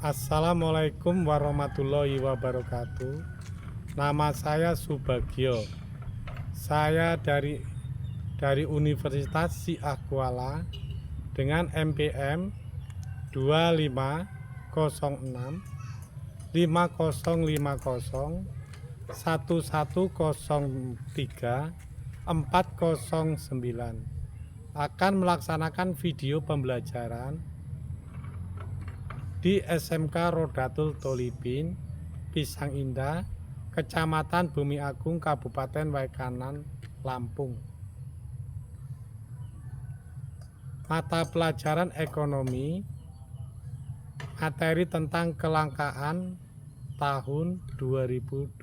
Assalamualaikum warahmatullahi wabarakatuh. Nama saya Subagio. Saya dari Universitas Syiah Kuala dengan MPM 2506 5050 1103 409 akan melaksanakan video pembelajaran di SMK Rodatul Tholibin, Pisang Indah, Kecamatan Bumi Agung, Kabupaten Waikanan, Lampung. Mata pelajaran ekonomi, materi tentang kelangkaan tahun 2025.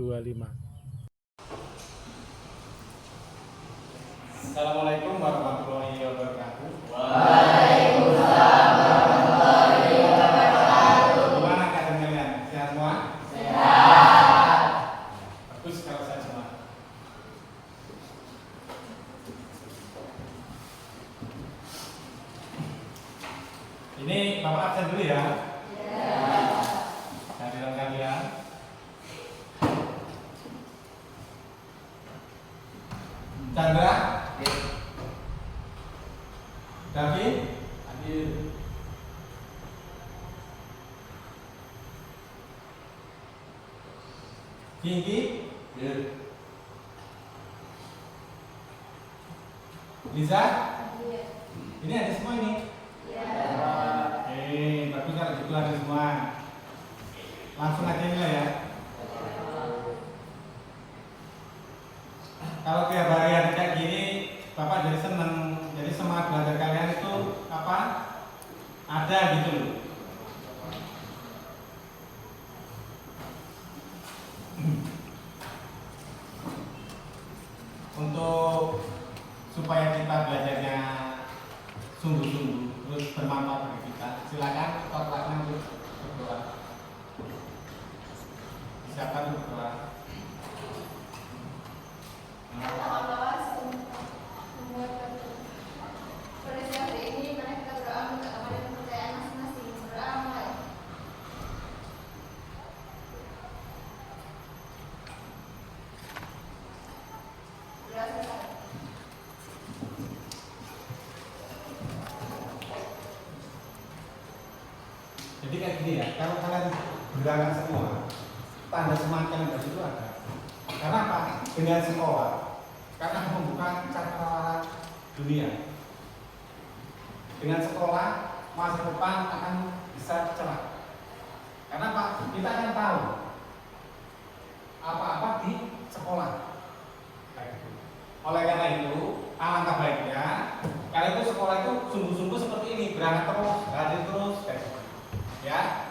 Assalamualaikum warahmatullahi wabarakatuh. Waalaikumsalam warahmatullahi wabarakatuh. Gimana keadaan kalian? Sehat semua? Sehat. Bagus kalau sehat semua. Ini Bapak absen dulu ya. Hadirin kalian. Chandra, David, Hadir. Kiki, Hadir. Liza. Ini ada semua ini. Bagus kalau gitu ada semua. Langsung aja nilai ya. Kalau tiap hari ada kayak gini, Bapak jadi seneng. Jadi semangat belajar kalian itu apa? Ada gitu loh. Untuk supaya kita belajarnya sungguh-sungguh terus bermanfaat bagi kita, silakan kotaknya untuk berdoa. Siapa untuk berdoa? Jadi kayak gini ya, kalau kalian berangkat semua, tanda semangat kalian dari situ ada. Karena apa? Dengan sekolah, karena membuka cakrawala dunia. Dengan sekolah, masa depan akan bisa cerah. Karena apa? Kita akan tahu apa-apa di sekolah. Oleh karena itu, alangkah baiknya kalian itu sekolah itu sungguh-sungguh seperti ini, berangkat terus, hadir terus, ya.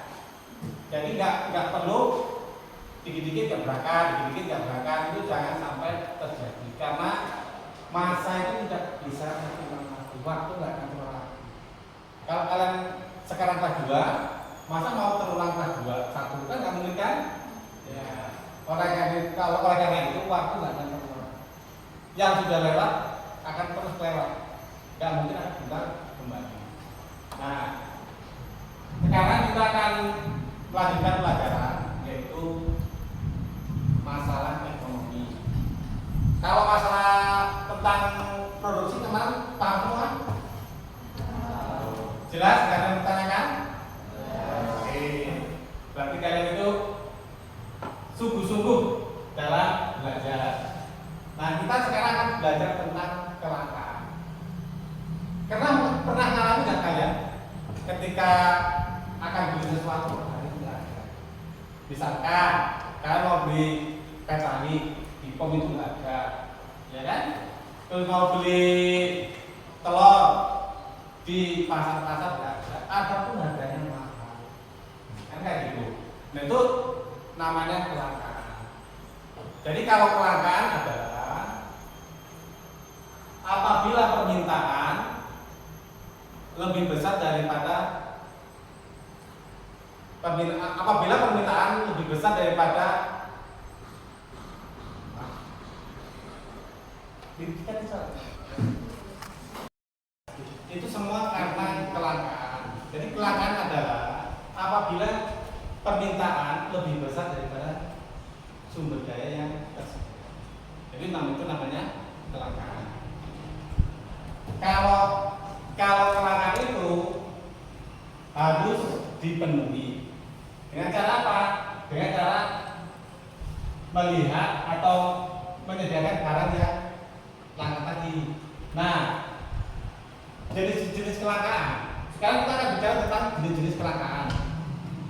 Jadi nggak perlu dikit-dikit nggak berangkat, dikit-dikit nggak berangkat, itu jangan sampai terjadi karena masa itu tidak bisa terulang lagi, waktu nggak akan terulang lagi. Kalau kalian sekarang kelas 2, masa mau terulang kelas 2, 1 kan nggak mungkin kan? Ya. Oleh karena itu waktu nggak akan terulang. Yang sudah lewat akan terus lewat, nggak mungkin akan putar kembali. Nah, sekarang kita akan melanjutkan pelajaran yaitu masalah ekonomi. Kalau masalah tentang produksi kemarin paham semua? Jelas? Gak ada yang bertanyakan? Oke. Berarti kalian itu sungguh-sungguh dalam belajar. Nah, kita sekarang akan belajar tentang kelangkaan. Karena pernah ngalami nggak kalian ketika akan beli sesuatu hari tidak ada. Misalkan kalian mau beli petani di pom itu nggak ada, ya kan? Terus mau beli telur di pasar-pasar nggak ada, ataupun harganya mahal, kan kayak gitu. Nah itu namanya kelangkaan. Jadi kalau kelangkaan adalah apabila permintaan lebih besar daripada itu semua karena kelangkaan. Jadi kelangkaan adalah apabila permintaan lebih besar daripada sumber daya yang tersebut. Jadi itu namanya kelangkaan. Kalau kelangkaan itu harus dipenuhi dengan cara apa? Dengan cara melihat atau menyediakan barang yang langka tadi. Nah, jenis-jenis kelangkaan. Sekarang kita akan bicara tentang jenis-jenis kelangkaan.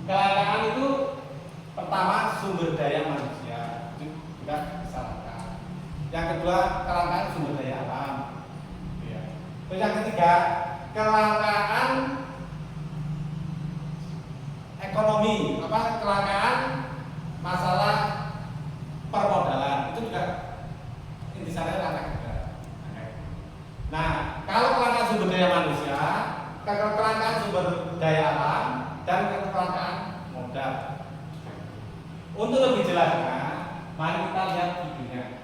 Kelangkaan itu pertama sumber daya manusia, itu juga disyaratkan. Yang kedua kelangkaan sumber daya alam. Ya. Terus yang ketiga kelangkaan ekonomi, kelangkaan masalah permodalan itu juga intisannya kelangkaan juga. Nah, kalau kelangkaan sumber daya manusia, kelangkaan sumber daya alam, dan kelangkaan modal. Untuk lebih jelasnya, mari kita lihat videonya.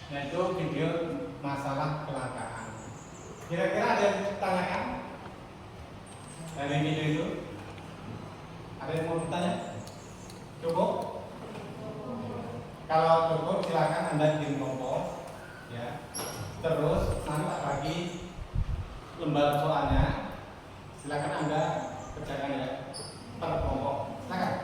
yaitu video masalah kelangkaan. Kira-kira ada yang tanyakan dari video itu? Ada yang mau bertanya? Cukup? Kalau cukup silakan Anda kirim kompos ya. Terus nanti tak bagi lembar soalnya. Silakan Anda kerjakan ya per kelompok. Silakan.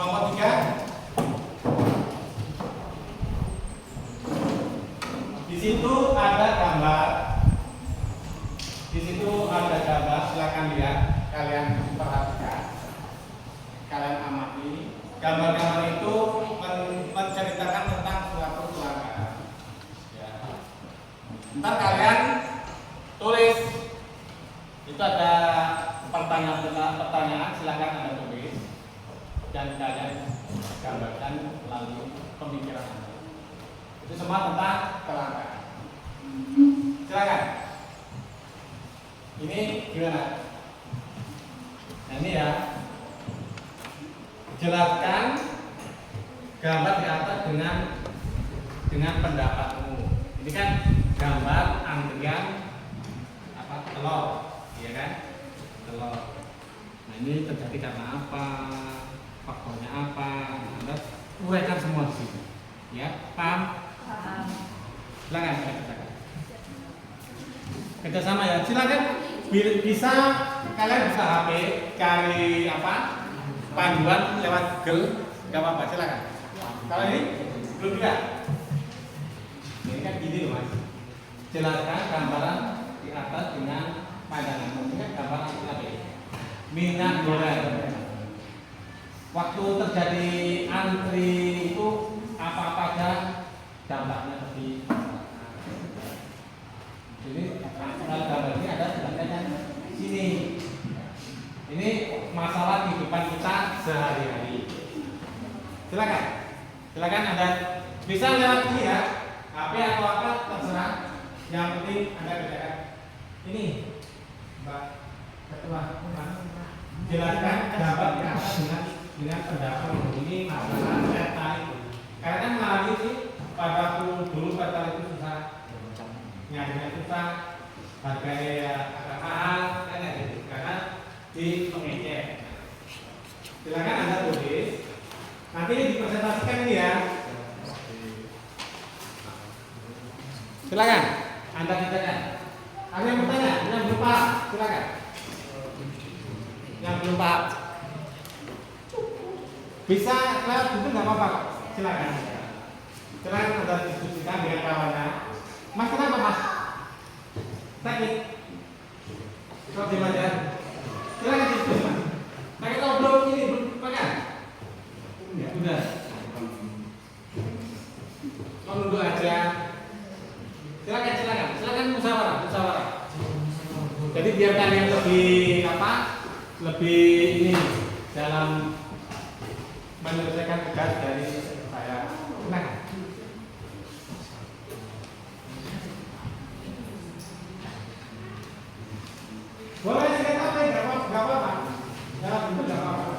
Kelompok 3. Di situ ada gambar. Di situ ada gambar, silakan lihat, kalian perhatikan. Kalian amati. Gambar-gambar itu menceritakan tentang suatu kelangkaan. Ya. Ntar kalian tulis. Itu ada pertanyaan, silakan Anda tulis. Dan kalian gambarkan melalui pemikiran Anda. Itu semua tentang kelangkaan. Silakan. Ini gimana? Nah ini ya. Jelaskan gambar di atas dengan pendapatmu. Ini kan gambar antrian telur, iya kan? Telur. Nah ini terjadi karena apa? Faktornya apa? Anda uraikan semua di sini. Ya, paham? Paham. Silakan kita kerjakan. Kerjasama ya. Silakan. Bisa kalian bisa HP cari apa? Panduan lewat Google, nggak apa-apa. Silakan. Kalau ini belum juga. Ini kan gini loh mas. Jelaskan gambaran di atas dengan pandangan. Ini kan gambaran apa? Minyak goreng. Waktu terjadi antri itu apa-apa aja dampaknya bagi masyarakat. Jadi kalau gambar ini ada jelaskan sini. Ini masalah kehidupan kita sehari-hari. Silakan, silakan Anda bisa lewat ini ya, HP atau apa terserah. Yang penting Anda kerjakan. Ini, Mbak Ketua, jelaskan gambar di atas dengan pendapat ini masalah data itu. Karena kan mengalami sih pada dulu data itu susah, nyarinya susah, harganya agak mahal, kan ya gitu. Karena di pengecer. Silakan Anda tulis. Nanti dipresentasikan ini ya. Silakan Anda kerjakan. Ada yang bertanya? Yang belum paham? Silakan. Yang belum paham bisa lewat itu nggak apa-apa. Silakan. Silakan Anda diskusikan dengan kawannya. Mas kenapa mas? Sakit? Kok di mana? Silakan diskusi mas. Pakai belum ini belum pakai? Ya udah. Mau nunggu aja. Silakan musyawarah. Jadi biar kalian lebih lebih ini dalam menyelesaikan tugas dari saya. Silakan. Boleh cerita apa? Nggak apa-apa. Dalam bentuk nggak apa-apa.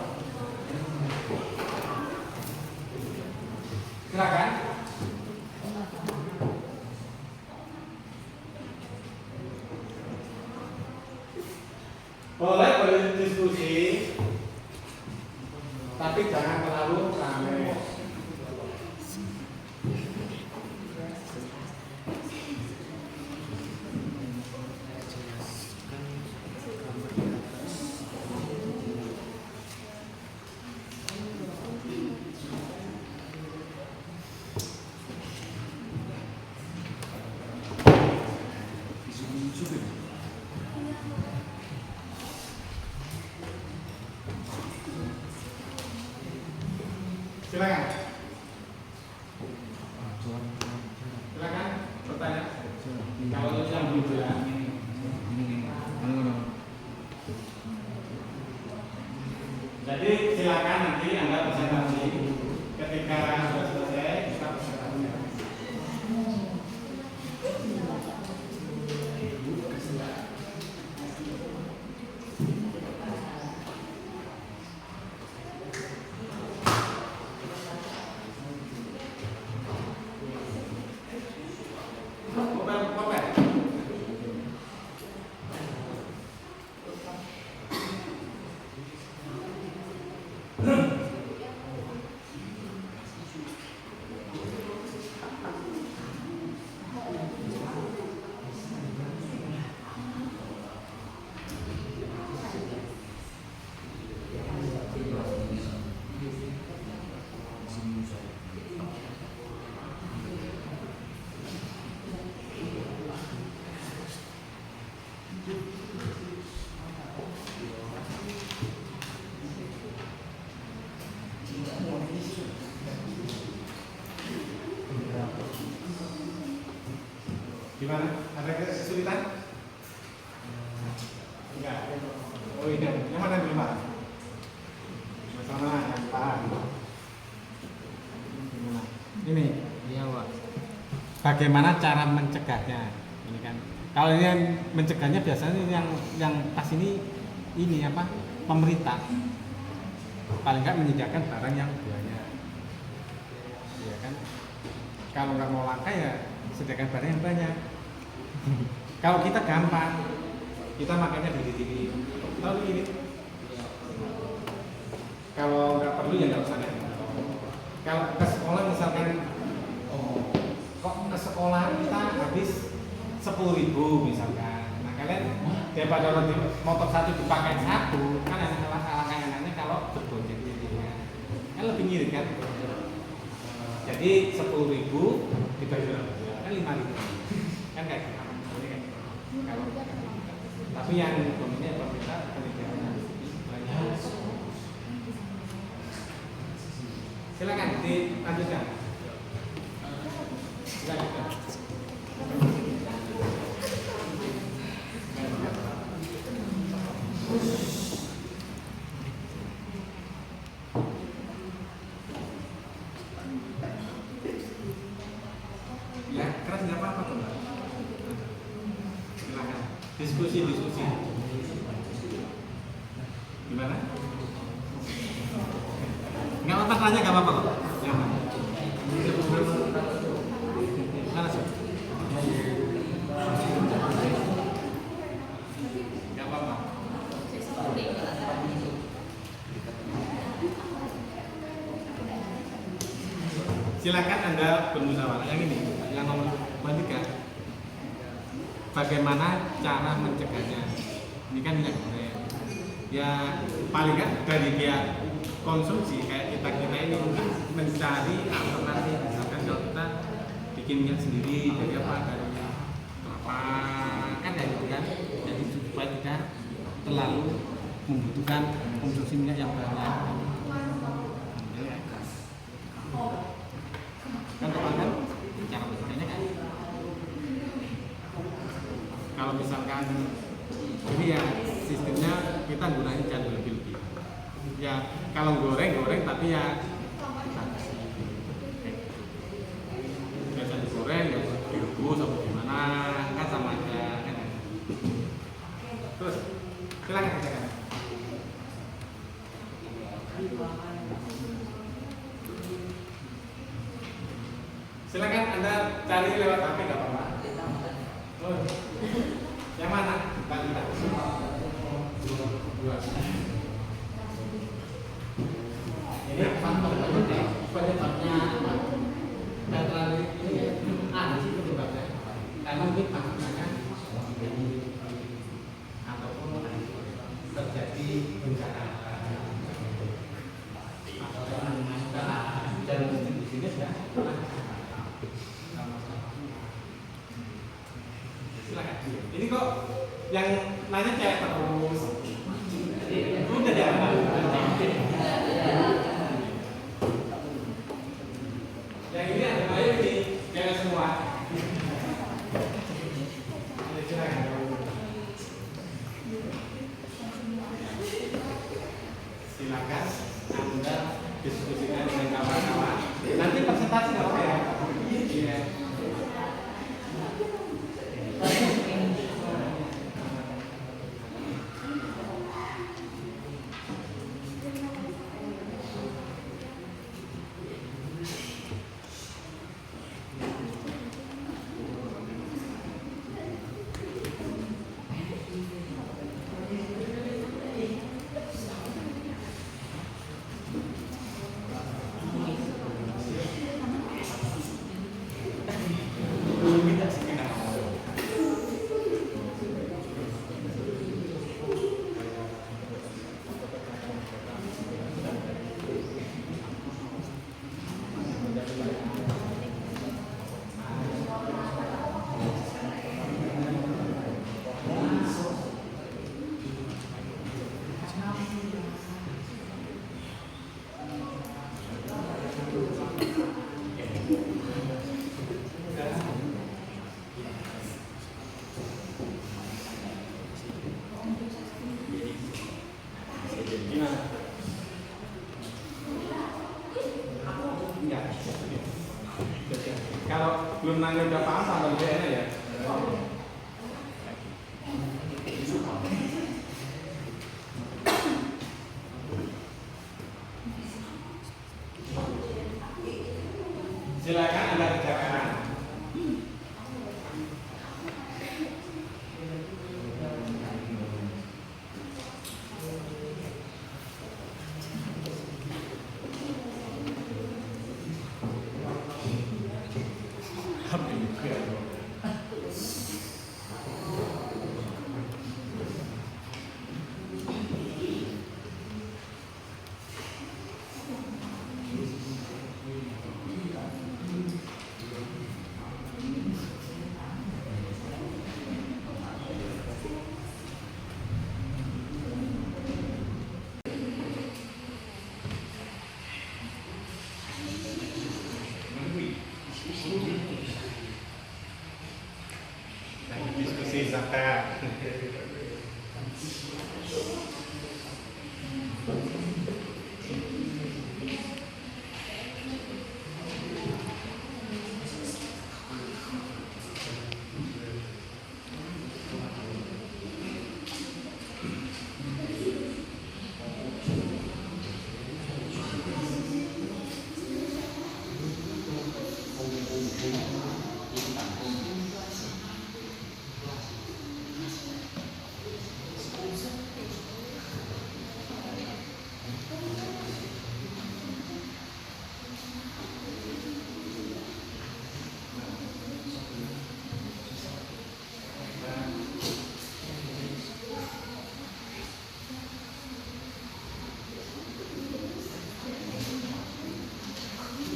Silakan. Boleh diskusi, tapi jangan terlalu ramai. Silakan. Silakan bertanya. Kalau yang dulu ya. Jadi silakan nanti Anda presentasi. Ketika sudah selesai, kita presentasi. Gimana? Ada kesulitan? Enggak. Oh ini, yang mana dulu Pak? Sama yang Pak. Gimana? Ini. Iya, Pak. Bagaimana cara mencegahnya? Ini kan. Kalau ini yang mencegahnya biasanya yang pas ini apa? Pemerintah. Paling nggak menyediakan barang yang banyak. Iya kan? Kalau nggak mau langka ya sediakan barang yang banyak. Kalau kita gampang, kita makannya diri-diri. Tahu ini? Kalau nggak perlu ya nggak usah deh. Kalau ke sekolah misalkan, kok ke sekolah kita habis 10.000 misalkan. Nah kalian daripada nanti motor satu dipakai satu, kan alangkah kalau bergojek jadinya. Kan lebih ngirit kan? Jadi 10.000 dibagi kan 5.000. Kan kayak gitu. Kalau tapi yang dominnya pemerintah penelitiannya banyak. Silakan dilanjutkan. Silakan. Ya, keras nggak apa-apa tuh, Mbak. Silakan. Diskusi. Gimana? Nggak apa-apa, tanya nggak apa-apa kok. Yang mana? Mana sih? Nggak apa-apa. Silakan Anda bermusyawarah. Yang ini, yang nomor 3. Bagaimana cara mencegahnya? Ini kan minyak goreng. Ya paling kan dari pihak konsumsi kayak kita ini mencari alternatif. Misalkan kalau kita bikin minyak sendiri dari apa? Dari kelapa kan kayak gitu kan. Jadi supaya tidak terlalu membutuhkan konsumsi minyak yang banyak. Kan teman kan cara mencegahnya kan. Kalau misalkan ini ya sistemnya kita gunain jangan lebih-lebih. Ya kalau goreng tapi ya kita kasih biasa digoreng ya direbus atau gimana kan sama aja kan. Terus silakan kerjakan. Silakan Anda cari lewat HP nggak apa-apa. Oh. Yang mana? Balita. 2. Ini penyebabnya terlalu ini ada sih penyebabnya. Karena mungkin maksudnya ataupun terjadi bencana dan di sini sudah silakan. Ini kok yang nanya cewek terus. Udah jangan. belum nanya udah paham tambah lebih enak ya. Silakan Anda kerjakan. Diskusi santai.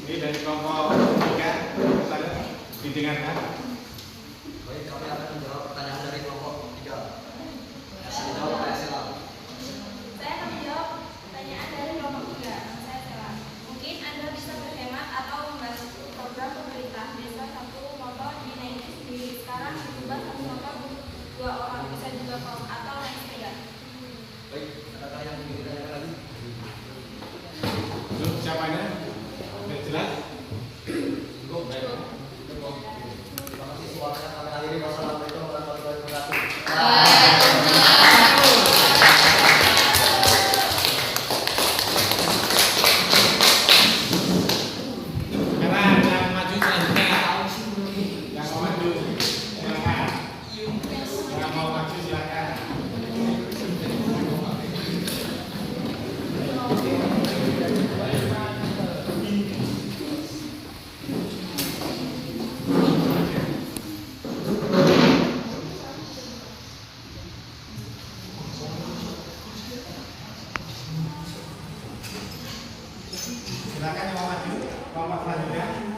Ini dari kelompok 3, saya didengarkan. Baik, kami akan menjawab pertanyaan dari kelompok 3. Dijawab oleh Sela. Saya akan menjawab pertanyaan dari kelompok 3. Saya Sela. Mungkin Anda bisa berhemat atau membantu program pemerintah. Biasa satu motor dinaiki sendiri. Sekarang diubah satu motor untuk 2 orang. Bisa juga kos atau naik sepeda. Baik, adakah yang ingin ditanyakan lagi? Untuk siapanya? Sudah jelas? Cukup, baik. Cukup. Terima kasih semuanya. Kami akhiri. Wassalamualaikum warahmatullahi wabarakatuh. Sekarang yang maju selanjutnya. Yang mau maju silakan. Yang mau maju silakan. Silakan yang mau maju, kelompok selanjutnya.